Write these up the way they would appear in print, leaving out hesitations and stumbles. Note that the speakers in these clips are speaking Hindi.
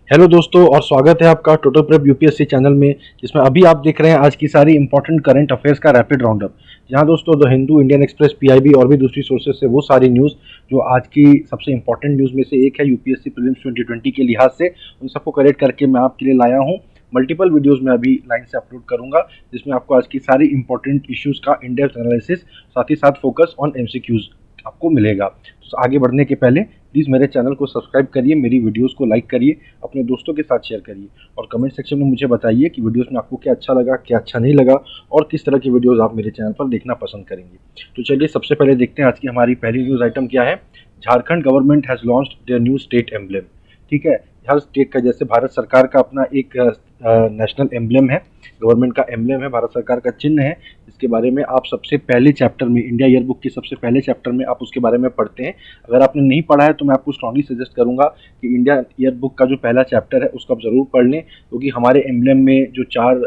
हेलो दोस्तों और स्वागत है आपका टोटल प्रेप यूपीएससी चैनल में, जिसमें अभी आप देख रहे हैं आज की सारी इंपॉर्टेंट करंट अफेयर्स का रैपिड राउंडअप। जहां दोस्तों the Hindu, Indian express, PIB और भी दूसरी सोर्सेज से वो सारी न्यूज़ जो आज की सबसे इंपॉर्टेंट न्यूज़ में से एक है यूपीएससी प्रीलिम्स 2020 के लिहाज से, उन सबको कलेक्ट करके मैं आपके लिए लाया हूँ। मल्टीपल वीडियोज़ में अभी लाइन से अपलोड करूँगा, जिसमें आपको आज की सारी इंपॉर्टेंट इश्यूज़ का इन डेप्थ एनालिसिस, साथ ही साथ फोकस ऑन एमसीक्यूज़ आपको मिलेगा। तो आगे बढ़ने के पहले प्लीज़ मेरे चैनल को सब्सक्राइब करिए, मेरी वीडियोस को लाइक करिए, अपने दोस्तों के साथ शेयर करिए और कमेंट सेक्शन में मुझे बताइए कि वीडियोस में आपको क्या अच्छा लगा, क्या अच्छा नहीं लगा और किस तरह की वीडियोस आप मेरे चैनल पर देखना पसंद करेंगे। तो चलिए सबसे पहले देखते हैं आज की हमारी पहली न्यूज़ आइटम क्या है। Jharkhand government has launched their new state emblem. ठीक है, हर स्टेट का, जैसे भारत सरकार का अपना एक नेशनल एम्ब्लेम है, गवर्नमेंट का एम्ब्लेम है, भारत सरकार का चिन्ह है, इसके बारे में आप सबसे पहले चैप्टर में, इंडिया ईयर बुक के सबसे पहले चैप्टर में आप उसके बारे में पढ़ते हैं। अगर आपने नहीं पढ़ा है तो मैं आपको स्ट्रांगली सजेस्ट करूंगा कि इंडिया ईयर बुक का जो पहला चैप्टर है उसको आप ज़रूर पढ़ लें, क्योंकि हमारे एम्ब्लेम में जो चार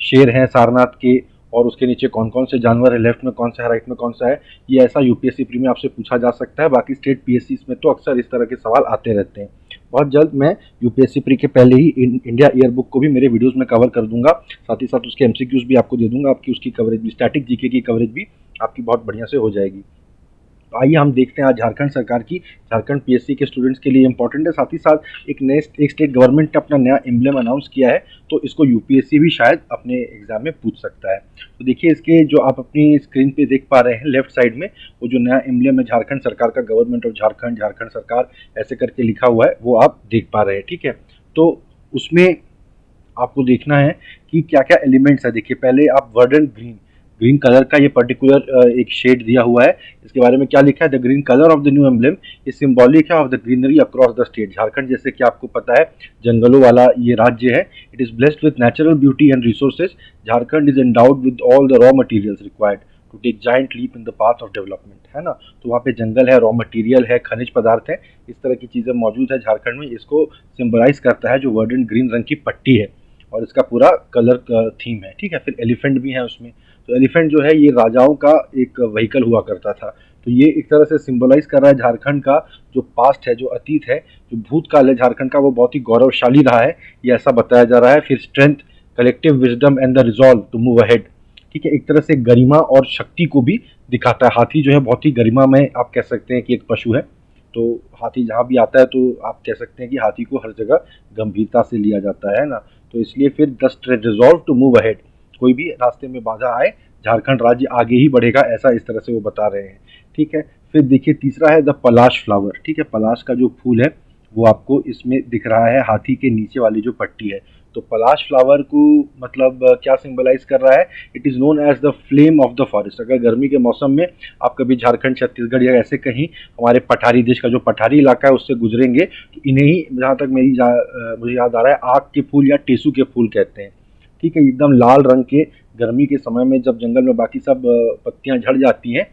शेर हैं सारनाथ के, और उसके नीचे कौन कौन से जानवर है, लेफ्ट में कौन सा है, राइट में कौन सा है, ये ऐसा यूपीएससी प्री में आपसे पूछा जा सकता है। बाकी स्टेट पीएससी में तो अक्सर इस तरह के सवाल आते रहते हैं। बहुत जल्द मैं यूपीएससी प्री के पहले ही इंडिया ईयर बुक को भी मेरे वीडियोस में कवर कर दूंगा, साथ ही साथ उसके एमसीक्यूज भी आपको दे दूंगा, आपकी उसकी कवरेज भी, स्टैटिक जीके की कवरेज भी आपकी बहुत बढ़िया से हो जाएगी। तो आइए हम देखते हैं आज झारखंड सरकार की, झारखंड पीएससी के स्टूडेंट्स के लिए इंपॉर्टेंट है। साथ ही साथ एक स्टेट गवर्नमेंट ने अपना नया एम्ब्लेम अनाउंस किया है, तो इसको यूपीएससी भी शायद अपने एग्जाम में पूछ सकता है। तो देखिए, इसके जो आप अपनी स्क्रीन पे देख पा रहे हैं लेफ्ट साइड में, वो जो नया एम्ब्लेम है झारखंड सरकार का, गवर्नमेंट ऑफ झारखंड, झारखंड सरकार ऐसे करके लिखा हुआ है, वो आप देख पा रहे हैं। ठीक है, तो उसमें आपको देखना है कि क्या क्या एलिमेंट्स है। देखिए, पहले आप वर्डन ग्रीन, ग्रीन कलर का ये पर्टिकुलर एक शेड दिया हुआ है। इसके बारे में क्या लिखा है, the green colour of the new emblem is symbolic है of the greenery across the state. Jharkhand, जैसे कि आपको पता है, जंगलों वाला ये राज्य है। It is blessed with natural beauty and resources. Jharkhand is endowed with all the raw materials required to take giant leap in the path of development, है ना। तो वहाँ पे जंगल है, रॉ मटेरियल है, खनिज पदार्थ है, इस तरह की चीज़ें मौजूद है झारखंड में। इसको सिंबलाइज करता है जो वर्डन ग्रीन रंग की पट्टी है, और इसका पूरा कलर का थीम है। ठीक है, फिर एलिफेंट भी है उसमें। तो एलिफेंट जो है ये राजाओं का एक व्हीकल हुआ करता था, तो ये एक तरह से सिंबलाइज कर रहा है झारखंड का जो पास्ट है, जो अतीत है, जो भूतकाल है झारखंड का, वो बहुत ही गौरवशाली रहा है, ये ऐसा बताया जा रहा है। फिर strength, collective wisdom and the resolve to move ahead. ठीक है, एक तरह से गरिमा और शक्ति को भी दिखाता है। हाथी जो है बहुत ही गरिमा में, आप कह सकते हैं कि एक पशु है, तो हाथी जहाँ भी आता है तो आप कह सकते हैं कि हाथी को हर जगह गंभीरता से लिया जाता है ना। तो इसलिए फिर the resolve to move ahead, कोई भी रास्ते में बाधा आए, झारखंड राज्य आगे ही बढ़ेगा, ऐसा इस तरह से वो बता रहे हैं। ठीक है, फिर देखिए तीसरा है द पलाश फ्लावर। ठीक है, पलाश का जो फूल है वो आपको इसमें दिख रहा है हाथी के नीचे वाली जो पट्टी है। तो पलाश फ्लावर को मतलब क्या सिंबलाइज कर रहा है, it is known as the flame of the forest. अगर गर्मी के मौसम में आप कभी झारखंड, छत्तीसगढ़ या ऐसे कहीं हमारे पठारी देश का जो पठारी इलाका है उससे गुजरेंगे, तो इन्हें ही, जहाँ तक मुझे याद आ रहा है, आग के फूल या टेसू के फूल कहते हैं। ठीक है, एकदम लाल रंग के, गर्मी के समय में जब जंगल में बाकी सब पत्तियां झड़ जाती हैं,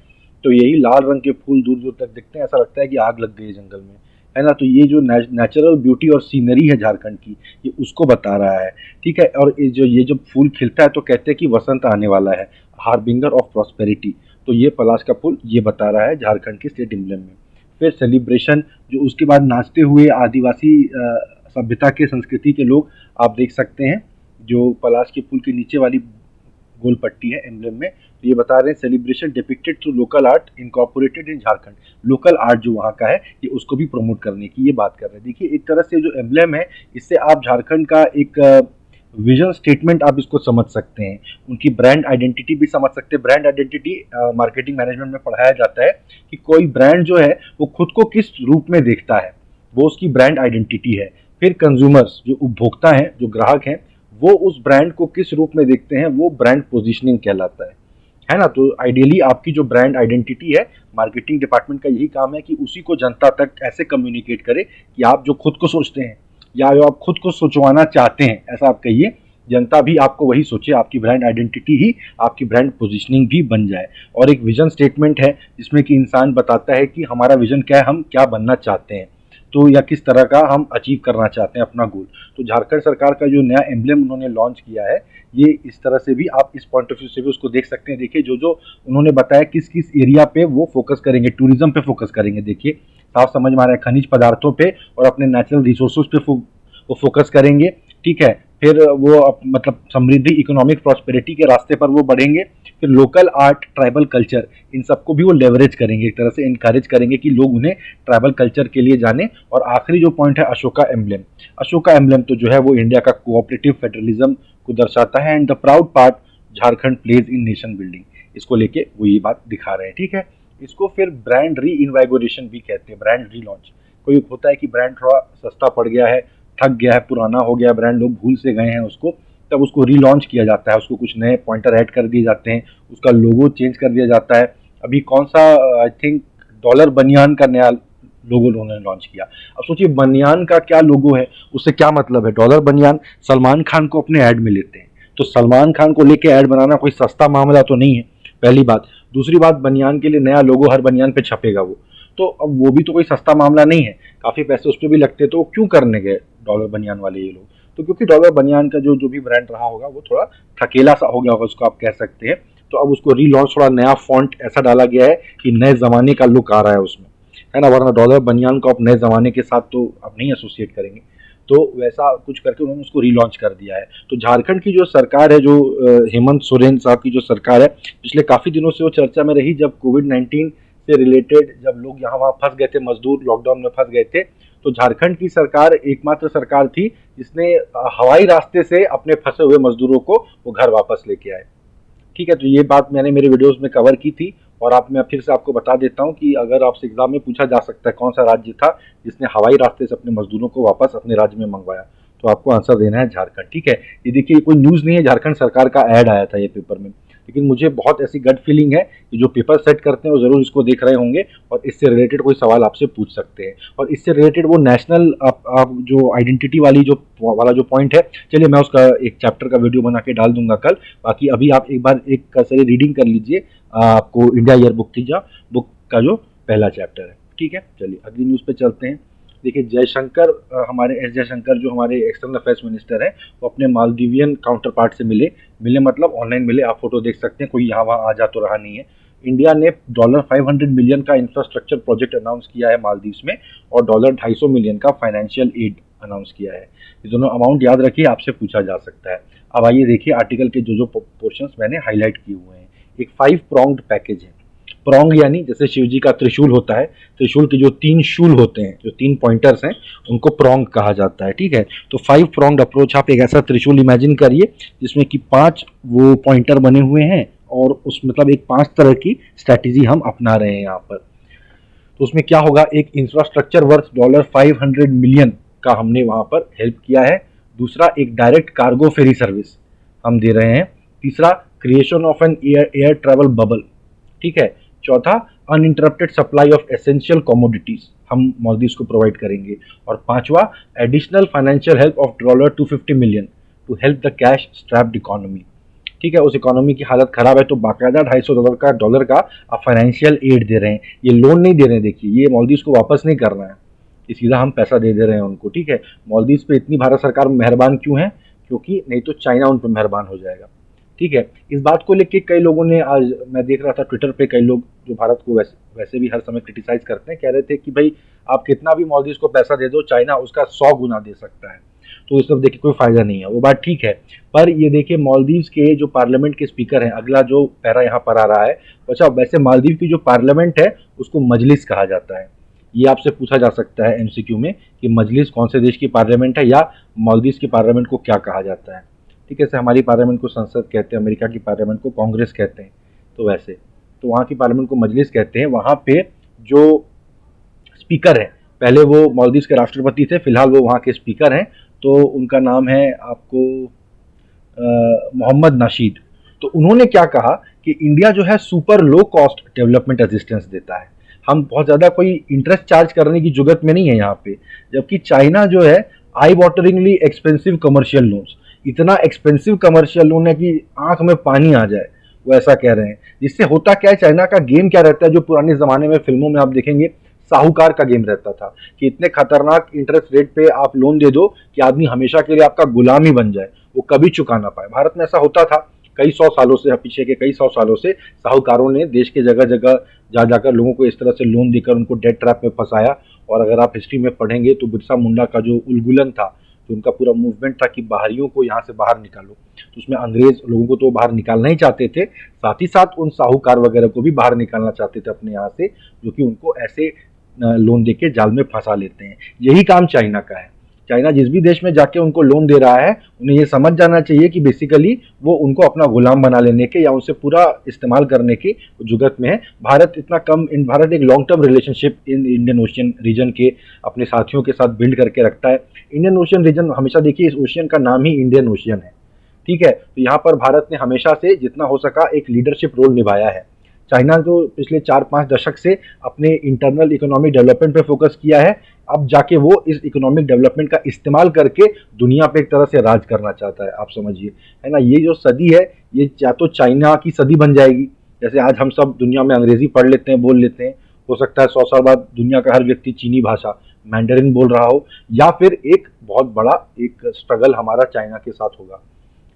तो यही लाल रंग के फूल दूर दूर तक दिखते हैं, ऐसा लगता है कि आग लग गई है जंगल में, है ना। तो ये जो नेचुरल ब्यूटी और सीनरी है झारखंड की, ये उसको बता रहा है। ठीक है, और ये जब फूल खिलता है तो कहते हैं कि वसंत आने वाला है, हार्बिंगर ऑफ प्रॉस्पेरिटी। तो ये पलाश का फूल ये बता रहा है झारखंड के स्टेट एम्ब्लेम में। फिर सेलिब्रेशन, जो उसके बाद नाचते हुए आदिवासी सभ्यता के, संस्कृति के लोग आप देख सकते हैं, जो पलाश के फूल के नीचे वाली गोल पट्टी है एम्ब्लेम में, तो ये बता रहे हैं celebration depicted through local art incorporated in Jharkhand. Local art जो वहाँ का है, ये उसको भी प्रमोट करने की ये बात कर रहे हैं। देखिए, एक तरह से जो एम्ब्लेम है, इससे आप झारखंड का एक विजन स्टेटमेंट आप इसको समझ सकते हैं, उनकी ब्रांड आइडेंटिटी भी समझ सकते हैं। ब्रांड आइडेंटिटी मार्केटिंग मैनेजमेंट में पढ़ाया जाता है कि कोई ब्रांड जो है वो खुद को किस रूप में देखता है, वो उसकी ब्रांड आइडेंटिटी है। फिर कंज्यूमर्स, जो उपभोक्ता हैं, जो ग्राहक हैं, वो उस ब्रांड को किस रूप में देखते हैं, वो ब्रांड पोजीशनिंग कहलाता है ना। तो आइडियली आपकी जो ब्रांड आइडेंटिटी है, मार्केटिंग डिपार्टमेंट का यही काम है कि उसी को जनता तक ऐसे कम्युनिकेट करे कि आप जो खुद को सोचते हैं या जो आप खुद को सोचवाना चाहते हैं, ऐसा आप कहिए, जनता भी आपको वही सोचे, आपकी ब्रांड आइडेंटिटी ही आपकी ब्रांड पोजीशनिंग भी बन जाए। और एक विजन स्टेटमेंट है जिसमें कि इंसान बताता है कि हमारा विजन क्या है, हम क्या बनना चाहते हैं, तो या किस तरह का हम अचीव करना चाहते हैं अपना गोल। तो झारखंड सरकार का जो नया एम्ब्लेम उन्होंने लॉन्च किया है, ये इस तरह से भी आप इस पॉइंट ऑफ व्यू से भी उसको देख सकते हैं। देखिए, जो जो उन्होंने बताया किस किस एरिया पे वो फोकस करेंगे, टूरिज्म पे फोकस करेंगे। देखिए, साफ समझ में आ रहा है, खनिज पदार्थों पे और अपने नेचुरल रिसोर्सेज पे वो फोकस करेंगे, ठीक है। फिर वो मतलब समृद्धि, इकोनॉमिक प्रॉस्पेरिटी के रास्ते पर वो बढ़ेंगे। फिर लोकल आर्ट, ट्राइबल कल्चर, इन सबको भी वो लेवरेज करेंगे, एक तरह से इनकरेज करेंगे कि लोग उन्हें ट्राइबल कल्चर के लिए जाने। और आखिरी जो पॉइंट है अशोका एम्बलम, अशोका एम्बलम तो जो है वो इंडिया का कोऑपरेटिव फेडरलिज्म को दर्शाता है, and the proud part Jharkhand plays in nation building, इसको लेके वो ये बात दिखा रहे हैं, ठीक है। इसको फिर ब्रांड री इन्वाइगोरेशन भी कहते हैं, ब्रांड रीलॉन्च। कोई होता है कि ब्रांड थोड़ा सस्ता पड़ गया है, थक गया है, पुराना हो गया ब्रांड, लोग भूल से गए हैं उसको, तब उसको रीलॉन्च किया जाता है, उसको कुछ नए पॉइंटर ऐड कर दिए जाते हैं, उसका लोगो चेंज कर दिया जाता है। अभी कौन सा, आई थिंक डॉलर बनियान का नया लोगो उन्होंने लॉन्च किया। अब सोचिए बनियान का क्या लोगो है, उससे क्या मतलब है। डॉलर बनियान सलमान खान को अपने ऐड में लेते हैं, तो सलमान खान को लेके ऐड बनाना कोई सस्ता मामला तो नहीं है, पहली बात। दूसरी बात, बनियान के लिए नया लोगो हर बनियान पे छपेगा वो, तो अब वो भी तो कोई सस्ता मामला नहीं है, काफ़ी पैसे उस पर भी लगते, तो क्यों करने गए डॉलर बनियान वाले ये लोग। तो क्योंकि डॉलर बनियान का जो भी ब्रांड रहा होगा वो थोड़ा थकेला सा हो गया होगा, उसको आप कह सकते हैं। तो अब उसको रीलॉन्च, थोड़ा नया फॉन्ट ऐसा डाला गया है कि नए ज़माने का लुक आ रहा है उसमें, है ना। वरना डॉलर बनियान को आप नए ज़माने के साथ तो आप नहीं एसोसिएट करेंगे, तो वैसा कुछ करके उन्होंने उसको रीलॉन्च कर दिया है। तो झारखंड की जो सरकार है, जो हेमंत सोरेन साहब की जो सरकार है, पिछले काफ़ी दिनों से वो चर्चा में रही। जब कोविड-19 से रिलेटेड जब लोग यहाँ वहाँ फंस गए थे, मजदूर लॉकडाउन में फंस गए थे, तो झारखंड की सरकार एकमात्र सरकार थी जिसने हवाई रास्ते से अपने फंसे हुए मजदूरों को वो घर वापस लेके आए, ठीक है। तो ये बात मैंने मेरे वीडियोस में कवर की थी, और आप, मैं फिर से आपको बता देता हूँ कि अगर आपसे एग्जाम में पूछा जा सकता है कौन सा राज्य था जिसने हवाई रास्ते से अपने मजदूरों को वापस अपने राज्य में मंगवाया, तो आपको आंसर देना है झारखंड, ठीक है। ये देखिए, कोई न्यूज़ नहीं है, झारखंड सरकार का ऐड आया था ये पेपर में, लेकिन मुझे बहुत ऐसी गट फीलिंग है कि जो पेपर सेट करते हैं वो ज़रूर इसको देख रहे होंगे और इससे रिलेटेड कोई सवाल आपसे पूछ सकते हैं। और इससे रिलेटेड वो नेशनल आप जो आइडेंटिटी जो पॉइंट है, चलिए मैं उसका एक चैप्टर का वीडियो बना के डाल दूंगा कल। बाकी अभी आप एक बार एक सारी रीडिंग कर लीजिए, आपको इंडिया ईयर बुक का जो पहला चैप्टर है, ठीक है। चलिए अगली न्यूज़ पे चलते हैं। देखिए जयशंकर, हमारे एस जयशंकर जो हमारे एक्सटर्नल अफेयर्स मिनिस्टर हैं, वो अपने मालदीवियन काउंटर पार्ट से मिले मतलब ऑनलाइन मिले, आप फोटो देख सकते हैं, कोई यहाँ वहाँ आ जा तो रहा नहीं है। इंडिया ने $500 मिलियन का इंफ्रास्ट्रक्चर प्रोजेक्ट अनाउंस किया है मालदीव्स में, और $250 मिलियन का फाइनेंशियल एड अनाउंस किया है। ये दोनों अमाउंट याद रखिए, आपसे पूछा जा सकता है। अब आइए देखिए आर्टिकल के जो पोर्शंस मैंने हाईलाइट किए हुए हैं। एक 5 pronged पैकेज है। प्रॉन्ग यानी जैसे शिव जी का त्रिशूल होता है, त्रिशूल के जो 3 शूल होते हैं, जो 3 पॉइंटर्स हैं, उनको प्रॉन्ग कहा जाता है, ठीक है। तो 5 pronged अप्रोच, आप एक ऐसा त्रिशूल इमेजिन करिए जिसमें कि 5 वो पॉइंटर बने हुए हैं, और उस मतलब एक 5 तरह की स्ट्रैटेजी हम अपना रहे हैं यहाँ पर। तो उसमें क्या होगा, एक इंफ्रास्ट्रक्चर वर्थ $500 मिलियन का हमने वहाँ पर हेल्प किया है। दूसरा, एक डायरेक्ट कार्गो फेरी सर्विस हम दे रहे हैं। तीसरा, creation of an air travel bubble, ठीक है। चौथा, uninterrupted supply of essential commodities हम मालदीव्स को प्रोवाइड करेंगे। और पांचवा, additional financial help of $250 million to help the cash strapped economy, ठीक है। उस इकोनॉमी की हालत खराब है, तो बाकायदा $250 का आप फाइनेंशियल एड दे रहे हैं, ये लोन नहीं दे रहे हैं। देखिए, ये मालदीव्स को वापस नहीं करना है, ये सीधा हम पैसा दे रहे हैं उनको, ठीक है। मालदीव्स पे इतनी भारत सरकार मेहरबान क्यों है, क्योंकि नहीं तो चाइना उन पर मेहरबान हो जाएगा, ठीक है। इस बात को लेकर कई लोगों ने, आज मैं देख रहा था ट्विटर पे, कई लोग जो भारत को वैसे भी हर समय क्रिटिसाइज करते हैं, कह रहे थे कि भाई आप कितना भी मालदीव्स को पैसा दे दो, चाइना उसका 100 गुना दे सकता है, तो इस सब देखिए कोई फायदा नहीं है। वो बात ठीक है, पर ये देखिए मालदीव्स के जो पार्लियामेंट के स्पीकर हैं, अगला जो पैरा यहाँ पर आ रहा है, अच्छा वैसे मालदीव की जो पार्लियामेंट है उसको मजलिस कहा जाता है। ये आपसे पूछा जा सकता है एमसीक्यू में कि मजलिस कौन से देश की पार्लियामेंट है, या मालदीव्स की पार्लियामेंट को क्या कहा जाता है, ठीक है। जैसे हमारी पार्लियामेंट को संसद कहते हैं, अमेरिका की पार्लियामेंट को कांग्रेस कहते हैं, तो वैसे तो वहाँ की पार्लियामेंट को मजलिस कहते हैं। वहाँ पे जो स्पीकर है, पहले वो मालदीव्स के राष्ट्रपति थे, फिलहाल वो वहाँ के स्पीकर हैं, तो उनका नाम है आपको मोहम्मद नाशीद। तो उन्होंने क्या कहा कि इंडिया जो है super low cost development assistance देता है, हम बहुत ज़्यादा कोई इंटरेस्ट चार्ज करने की जरूरत में नहीं है यहाँ पे, जबकि चाइना जो है आई वाटरिंगली एक्सपेंसिव कमर्शियल लोन्स, इतना एक्सपेंसिव कमर्शियल लोन है कि आंख में पानी आ जाए, वो ऐसा कह रहे हैं। जिससे होता क्या है, चाइना का गेम क्या रहता है, जो पुराने ज़माने में फिल्मों में आप देखेंगे साहूकार का गेम रहता था कि इतने खतरनाक इंटरेस्ट रेट पे आप लोन दे दो कि आदमी हमेशा के लिए आपका गुलाम ही बन जाए, वो कभी चुका ना पाए। भारत में ऐसा होता था कई सौ सालों से, पीछे के कई सौ सालों से साहूकारों ने देश के जगह जगह जा जाकर लोगों को इस तरह से लोन देकर उनको डेट ट्रैप में फंसाया। और अगर आप हिस्ट्री में पढ़ेंगे तो बिरसा मुंडा का जो उलगुलन था, जो उनका पूरा मूवमेंट था कि बाहरियों को यहाँ से बाहर निकालो, तो उसमें अंग्रेज लोगों को तो बाहर निकालना ही चाहते थे, साथ ही साथ उन साहूकार वगैरह को भी बाहर निकालना चाहते थे अपने यहाँ से, जो कि उनको ऐसे लोन देके जाल में फंसा लेते हैं। यही काम चाइना का है। चाइना जिस भी देश में जाके उनको लोन दे रहा है, उन्हें ये समझ जाना चाहिए कि बेसिकली वो उनको अपना गुलाम बना लेने के या उनसे पूरा इस्तेमाल करने की जुगत में है। भारत एक long term relationship in Indian Ocean region के अपने साथियों के साथ बिल्ड करके रखता है। इंडियन ओशियन रीजन, हमेशा देखिए इस ओशियन का नाम ही इंडियन ओशियन है, ठीक है। तो यहाँ पर भारत ने हमेशा से जितना हो सका एक लीडरशिप रोल निभाया है। चाइना तो पिछले 4-5 दशक से अपने इंटरनल इकोनॉमिक डेवलपमेंट पे फोकस किया है, अब जाके वो इस इकोनॉमिक डेवलपमेंट का इस्तेमाल करके दुनिया पे एक तरह से राज करना चाहता है, आप समझिए, है ना। ये जो सदी है, ये या तो चाइना की सदी बन जाएगी, जैसे आज हम सब दुनिया में अंग्रेजी पढ़ लेते हैं, बोल लेते हैं, हो सकता है 100 साल बाद दुनिया का हर व्यक्ति चीनी भाषा मैंडरिन बोल रहा हो, या फिर एक बहुत बड़ा एक स्ट्रगल हमारा चाइना के साथ होगा।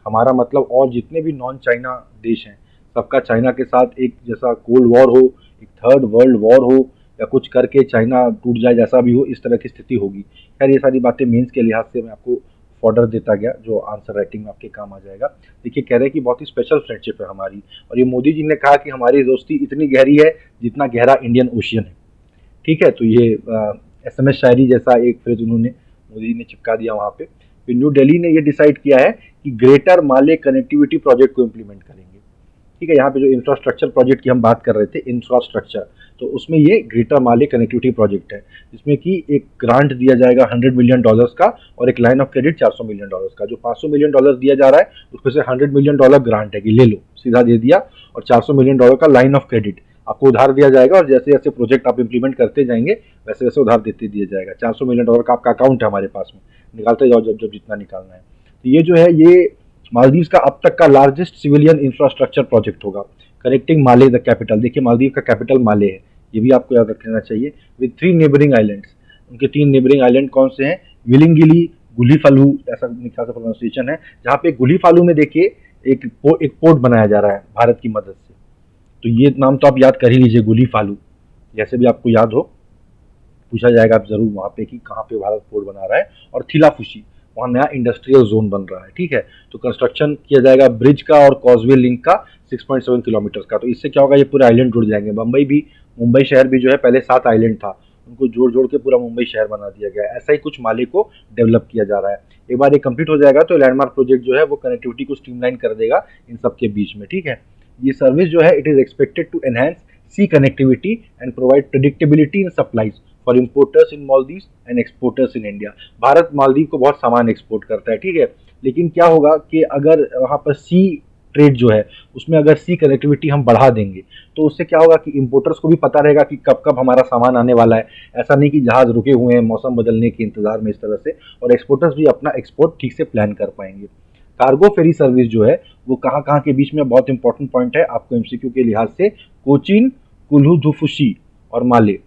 हमारा मतलब और जितने भी नॉन चाइना देश हैं, सबका चाइना के साथ एक जैसा कोल्ड वॉर हो, एक थर्ड वर्ल्ड वॉर हो, या कुछ करके चाइना टूट जाए, जैसा भी हो, इस तरह की स्थिति होगी। खैर ये सारी बातें मेंस के लिहाज से मैं आपको फॉर्डर देता गया, जो आंसर राइटिंग में आपके काम आ जाएगा। देखिए, कह रहे हैं कि बहुत ही स्पेशल फ्रेंडशिप है हमारी, और ये मोदी जी ने कहा कि हमारी दोस्ती इतनी गहरी है जितना गहरा इंडियन ओशियन है, ठीक है। तो ये SMS शायरी जैसा एक फ्रेज उन्होंने मोदी जी ने चिपका दिया वहाँ पे। फिर न्यू दिल्ली ने ये डिसाइड किया है कि ग्रेटर माले कनेक्टिविटी प्रोजेक्ट को इम्प्लीमेंट करेंगे, ठीक है। यहाँ पे जो इंफ्रास्ट्रक्चर प्रोजेक्ट की हम बात कर रहे थे, इंफ्रास्ट्रक्चर, तो उसमें ये ग्रेटर माले कनेक्टिविटी प्रोजेक्ट है, जिसमें कि एक ग्रांट दिया जाएगा $100 मिलियन का, और एक लाइन ऑफ क्रेडिट $400 मिलियन का। जो $500 मिलियन दिया जा रहा है, उसमें से $100 मिलियन ग्रांट है कि ले लो, सीधा दे दिया, और $400 मिलियन का लाइन ऑफ क्रेडिट आपको उधार दिया जाएगा, और जैसे जैसे प्रोजेक्ट आप इंप्लीमेंट करते जाएंगे वैसे वैसे उधार देते दिया जाएगा। $400 मिलियन का आपका अकाउंट है हमारे पास में, निकालते जाओ जब जब जितना निकालना है। तो ये जो है, ये मालदीव का अब तक का लार्जेस्ट सिविलियन इंफ्रास्ट्रक्चर प्रोजेक्ट होगा, कनेक्टिंग माले द कैपिटल। देखिए, मालदीव का कैपिटल माले है, ये भी आपको याद रख लेना चाहिए, विद 3 नेबरिंग आइलैंड्स। उनके 3 नेबरिंग आइलैंड कौन से हैं? विलिंगिली, गुलीफालू, ऐसा मेरे ख्याल से प्रोनाउंसिएशन है, जहाँ पे गुलीफालू में देखिए एक पोर्ट बनाया जा रहा है भारत की मदद से। तो ये नाम तो आप याद कर ही लीजिए, गुलीफालू, जैसे भी आपको याद हो, पूछा जाएगा आप जरूर वहाँ पे कि कहाँ पे भारत पोर्ट बना रहा है। और थिलाफुशी, वहाँ नया इंडस्ट्रियल जोन बन रहा है, ठीक है। तो कंस्ट्रक्शन किया जाएगा ब्रिज का और कॉजवे लिंक का 6.7 किलोमीटर का। तो इससे क्या होगा, ये पूरे आइलैंड जुड़ जाएंगे। मुंबई शहर भी जो है पहले 7 आइलैंड था, उनको जोड़ जोड़ के पूरा मुंबई शहर बना दिया गया है। ऐसा ही कुछ माले को डेवलप किया जा रहा है। एक बार ये कंप्लीट हो जाएगा तो लैंडमार्क प्रोजेक्ट जो है वो कनेक्टिविटी को स्ट्रीमलाइन कर देगा इन सबके बीच में, ठीक है। ये सर्विस जो है, it is expected to enhance sea connectivity and provide predictability in supplies for importers in Maldives and exporters in India. Bharat Maldives को बहुत सामान एक्सपोर्ट करता है, ठीक है। लेकिन क्या होगा कि अगर वहाँ पर सी ट्रेड जो है, उसमें अगर सी कनेक्टिविटी हम बढ़ा देंगे, तो उससे क्या होगा कि इंपोर्टर्स को भी पता रहेगा कि कब कब हमारा सामान आने वाला है। ऐसा नहीं कि जहाज रुके हुए हैं मौसम बदलने के इंतजार में, इस तरह से। और एक्सपोर्टर्स भी अपना एक्सपोर्ट ठीक से प्लान कर पाएंगे। कार्गो फेरी सर्विस जो है वो कहाँ कहाँ के बीच में, बहुत इंपॉर्टेंट पॉइंट है आपको एमसीक्यू के लिहाज से, कोचीन, कुल्लू-धुफुशी और माले,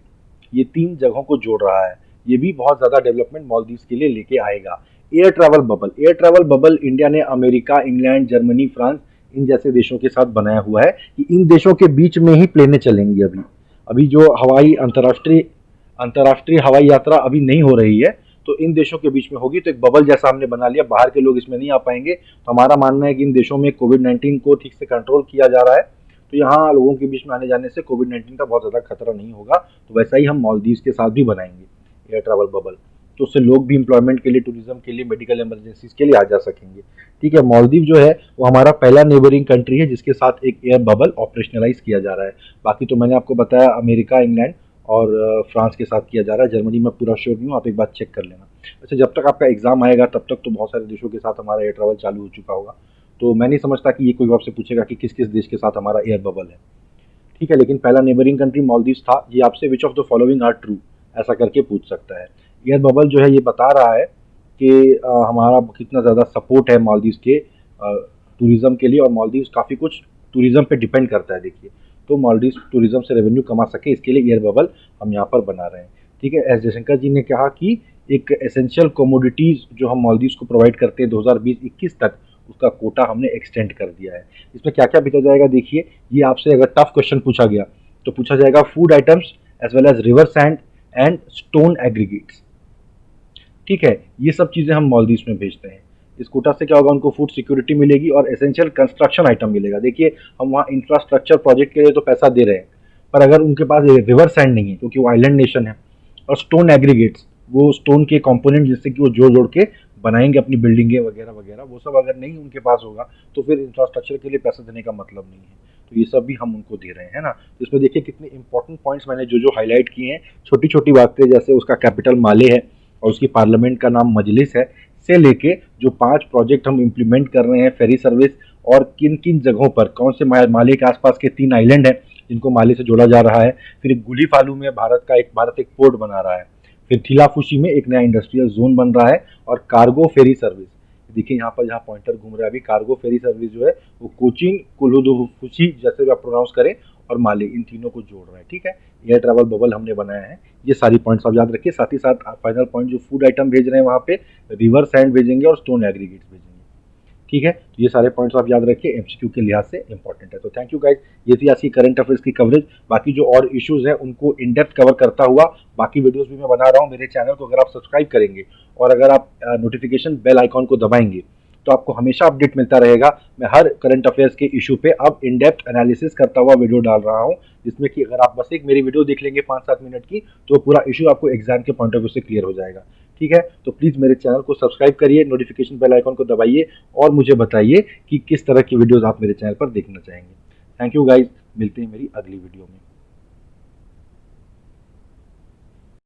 ये 3 जगहों को जोड़ रहा है। ये भी बहुत ज़्यादा डेवलपमेंट मालदीव के लिए लेके आएगा। एयर ट्रैवल बबल इंडिया ने अमेरिका, इंग्लैंड, जर्मनी, फ्रांस, इन जैसे देशों के साथ बनाया हुआ है कि इन देशों के बीच में ही प्लेनें चलेंगी। अभी जो अंतर्राष्ट्रीय हवाई यात्रा अभी नहीं हो रही है, तो इन देशों के बीच में होगी। तो एक बबल जैसा हमने बना लिया, बाहर के लोग इसमें नहीं आ पाएंगे। तो हमारा मानना है कि इन देशों में कोविड-19 को ठीक से कंट्रोल किया जा रहा है, तो यहाँ लोगों के बीच में आने जाने से कोविड-19 का बहुत ज़्यादा खतरा नहीं होगा। तो वैसा ही हम मालदीव के साथ भी बनाएंगे एयर ट्रैवल बबल, तो उससे लोग भी एम्प्लॉयमेंट के लिए, टूरिज्म के लिए, मेडिकल इमरजेंसीज के लिए आ जा सकेंगे, ठीक है। मालदीव जो है वो हमारा पहला नेबरिंग कंट्री है जिसके साथ एक एयर बबल ऑपरेशनलाइज किया जा रहा है। बाकी तो मैंने आपको बताया अमेरिका, इंग्लैंड और फ्रांस के साथ किया जा रहा है। जर्मनी में पूरा श्योर नहीं हूँ, आप एक बार चेक कर लेना। अच्छा, जब तक आपका एग्जाम आएगा तब तक तो बहुत सारे देशों के साथ हमारा एयर ट्रैवल चालू हो चुका होगा। तो मैं नहीं समझता कि ये कोई आपसे पूछेगा कि किस किस देश के साथ हमारा एयर बबल है, ठीक है। लेकिन पहला नेबरिंग कंट्री मालदीव था। ये आपसे which of the following are true ऐसा करके पूछ सकता है। एयर बबल जो है ये बता रहा है कि हमारा कितना ज़्यादा सपोर्ट है मालदीव के टूरिज़्म के लिए, और मालदीव काफ़ी कुछ टूरिज़्म पे डिपेंड करता है। देखिए, तो मालदीव टूरिज़्म से रेवेन्यू कमा सके, इसके लिए एयर बबल हम यहाँ पर बना रहे हैं, ठीक है। एस जयशंकर जी ने कहा कि एक एसेंशियल कमोडिटीज़ जो हम मालदीव को प्रोवाइड करते हैं 2020-21 तक, उसका कोटा हमने एक्सटेंड कर दिया है। इसमें क्या क्या भेजा जाएगा, देखिए। ये आपसे अगर टफ क्वेश्चन पूछा गया तो पूछा जाएगा food items as well as river sand and stone aggregates, ठीक है, ये सब चीज़ें हम मालदीव्स में भेजते हैं। इस कोटा से क्या होगा, उनको फूड सिक्योरिटी मिलेगी और एसेंशियल कंस्ट्रक्शन आइटम मिलेगा। देखिए, हम वहाँ इंफ्रास्ट्रक्चर प्रोजेक्ट के लिए तो पैसा दे रहे हैं, पर अगर उनके पास रिवर सैंड नहीं है, क्योंकि वो आइलैंड नेशन है, और स्टोन एग्रीगेट्स, वो स्टोन के कंपोनेंट जिससे कि वो जोड़ जोड़ के बनाएंगे अपनी बिल्डिंगें वगैरह वगैरह, वो सब अगर नहीं उनके पास होगा तो फिर इंफ्रास्ट्रक्चर के लिए पैसा देने का मतलब नहीं है। तो ये सब भी हम उनको दे रहे हैं, है ना। तो इसमें देखिए कितने इंपॉर्टेंट पॉइंट्स मैंने जो जो हाईलाइट किए हैं, छोटी छोटी बातें, जैसे उसका कैपिटल माले है और उसकी पार्लियामेंट का नाम मजलिस है, से लेके जो 5 प्रोजेक्ट हम इम्प्लीमेंट कर रहे हैं, फेरी सर्विस, और किन किन जगहों पर कौन से माले के आसपास के 3 आइलैंड हैं जिनको माले से जोड़ा जा रहा है। फिर गुली फालू में भारत एक पोर्ट बना रहा है। फिर थिलाफुशी में एक नया इंडस्ट्रियल जोन बन रहा है, और कार्गो फेरी सर्विस। देखिए यहाँ पर जहाँ पॉइंटर घूम रहा है अभी, कार्गो फेरी सर्विस जो है वो कोचीन, कुलुदुफुशी, जैसे भी आप प्रोनाउंस करें, और माले, इन तीनों को जोड़ रहा है। ठीक है, एयर ट्रैवल बबल हमने बनाया है। ये सारी पॉइंट्स आप याद रखिए। साथ ही साथ फाइनल पॉइंट, जो फूड आइटम भेज रहे हैं वहाँ पे रिवर सैंड भेजेंगे और स्टोन एग्रीगेट्स भेजेंगे। ठीक है, तो ये सारे पॉइंट्स आप याद रखिए, एमसीक्यू के लिहाज से इंपॉर्टेंट है। तो थैंक यू गाइज, ये थी आज की करंट अफेयर्स की कवरेज। बाकी जो और इश्यूज हैं उनको इन डेप्थ कवर करता हुआ बाकी वीडियोस भी मैं बना रहा हूँ। मेरे चैनल को अगर आप सब्सक्राइब करेंगे और अगर आप नोटिफिकेशन बेल आइकॉन को दबाएंगे तो आपको हमेशा अपडेट मिलता रहेगा। मैं हर करंट अफेयर्स के इशू पे अब इन डेप्थ एनालिसिस करता हुआ वीडियो डाल रहा हूँ, जिसमें कि अगर आप बस एक मेरी वीडियो देख लेंगे 5-7 मिनट की, तो पूरा इशू आपको एग्जाम के पॉइंट ऑफ व्यू से क्लियर हो जाएगा। ठीक है, तो प्लीज़ मेरे चैनल को सब्सक्राइब करिए, नोटिफिकेशन बेल आइकॉन को दबाइए, और मुझे बताइए कि किस तरह की वीडियोस आप मेरे चैनल पर देखना चाहेंगे। थैंक यू गाइज, मिलते हैं मेरी अगली वीडियो में।